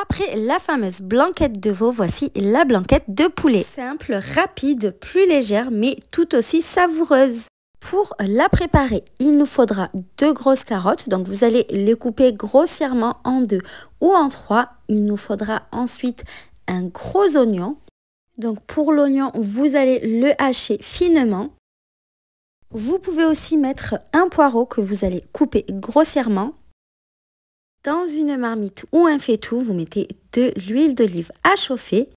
Après la fameuse blanquette de veau, voici la blanquette de poulet. Simple, rapide, plus légère, mais tout aussi savoureuse. Pour la préparer, il nous faudra 2 grosses carottes. Donc vous allez les couper grossièrement en 2 ou en 3. Il nous faudra ensuite un gros oignon. Donc pour l'oignon, vous allez le hacher finement. Vous pouvez aussi mettre un poireau que vous allez couper grossièrement. Dans une marmite ou un faitout, vous mettez de l'huile d'olive à chauffer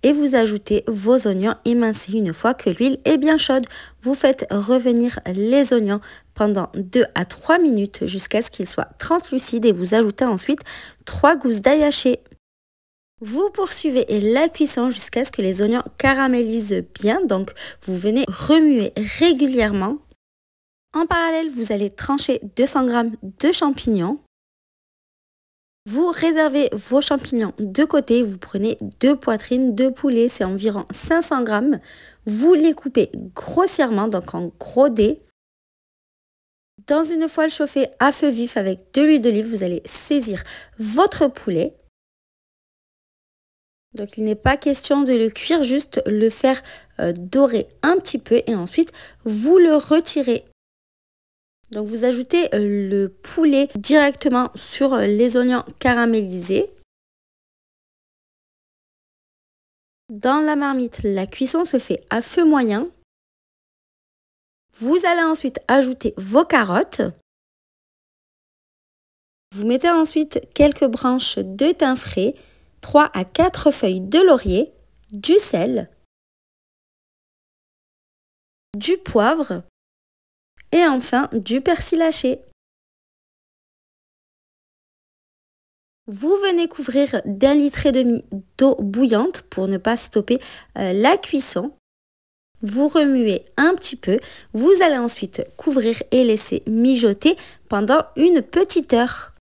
et vous ajoutez vos oignons émincés. Une fois que l'huile est bien chaude, vous faites revenir les oignons pendant 2 à 3 minutes jusqu'à ce qu'ils soient translucides et vous ajoutez ensuite 3 gousses d'ail haché. Vous poursuivez la cuisson jusqu'à ce que les oignons caramélisent bien, donc vous venez remuer régulièrement. En parallèle, vous allez trancher 200 g de champignons. Vous réservez vos champignons de côté, vous prenez 2 poitrines de poulet, c'est environ 500 g. Vous les coupez grossièrement, donc en gros dés. Dans une poêle chauffée à feu vif avec de l'huile d'olive, vous allez saisir votre poulet. Donc il n'est pas question de le cuire, juste le faire dorer un petit peu et ensuite vous le retirez. Donc vous ajoutez le poulet directement sur les oignons caramélisés. Dans la marmite, la cuisson se fait à feu moyen. Vous allez ensuite ajouter vos carottes. Vous mettez ensuite quelques branches de thym frais, 3 à 4 feuilles de laurier, du sel, du poivre et enfin du persil haché. Vous venez couvrir d'1,5 litre d'eau bouillante pour ne pas stopper la cuisson. Vous remuez un petit peu. Vous allez ensuite couvrir et laisser mijoter pendant une petite heure.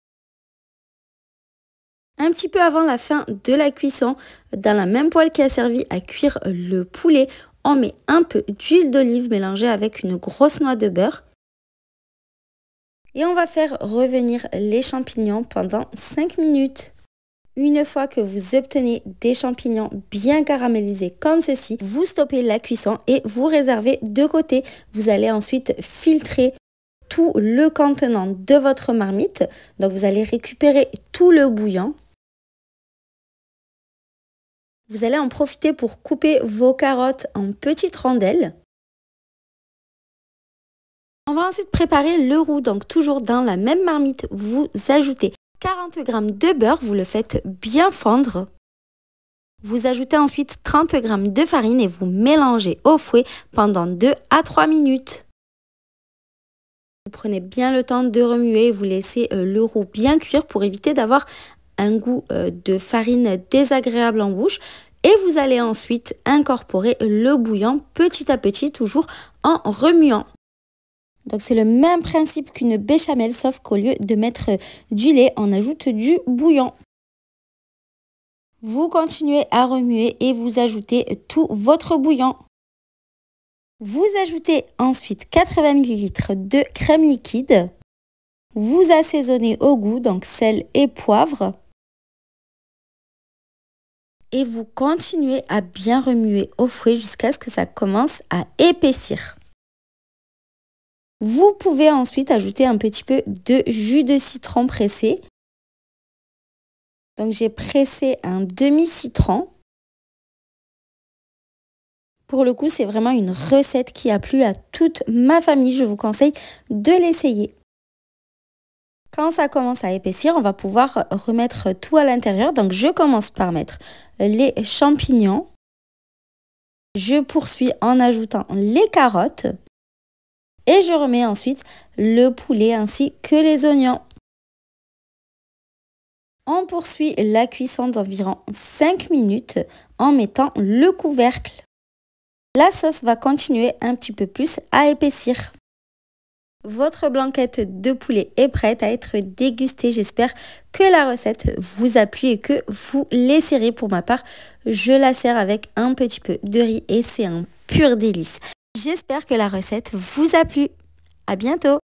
Un petit peu avant la fin de la cuisson, dans la même poêle qui a servi à cuire le poulet, on met un peu d'huile d'olive mélangée avec une grosse noix de beurre. Et on va faire revenir les champignons pendant 5 minutes. Une fois que vous obtenez des champignons bien caramélisés comme ceci, vous stoppez la cuisson et vous réservez de côté. Vous allez ensuite filtrer tout le contenant de votre marmite. Donc vous allez récupérer tout le bouillon. Vous allez en profiter pour couper vos carottes en petites rondelles. On va ensuite préparer le roux. Donc toujours dans la même marmite, vous ajoutez 40 g de beurre, vous le faites bien fondre. Vous ajoutez ensuite 30 g de farine et vous mélangez au fouet pendant 2 à 3 minutes. Vous prenez bien le temps de remuer et vous laissez le roux bien cuire pour éviter d'avoir un goût de farine désagréable en bouche. Et vous allez ensuite incorporer le bouillon petit à petit, toujours en remuant. Donc c'est le même principe qu'une béchamel, sauf qu'au lieu de mettre du lait, on ajoute du bouillon. Vous continuez à remuer et vous ajoutez tout votre bouillon. Vous ajoutez ensuite 80 ml de crème liquide. Vous assaisonnez au goût, donc sel et poivre. Et vous continuez à bien remuer au fouet jusqu'à ce que ça commence à épaissir. Vous pouvez ensuite ajouter un petit peu de jus de citron pressé. Donc j'ai pressé un demi-citron. Pour le coup, c'est vraiment une recette qui a plu à toute ma famille. Je vous conseille de l'essayer. Quand ça commence à épaissir, on va pouvoir remettre tout à l'intérieur. Donc je commence par mettre les champignons. Je poursuis en ajoutant les carottes. Et je remets ensuite le poulet ainsi que les oignons. On poursuit la cuisson d'environ 5 minutes en mettant le couvercle. La sauce va continuer un petit peu plus à épaissir. Votre blanquette de poulet est prête à être dégustée. J'espère que la recette vous a plu et que vous l'essaierez. Pour ma part, je la sers avec un petit peu de riz et c'est un pur délice. J'espère que la recette vous a plu. À bientôt!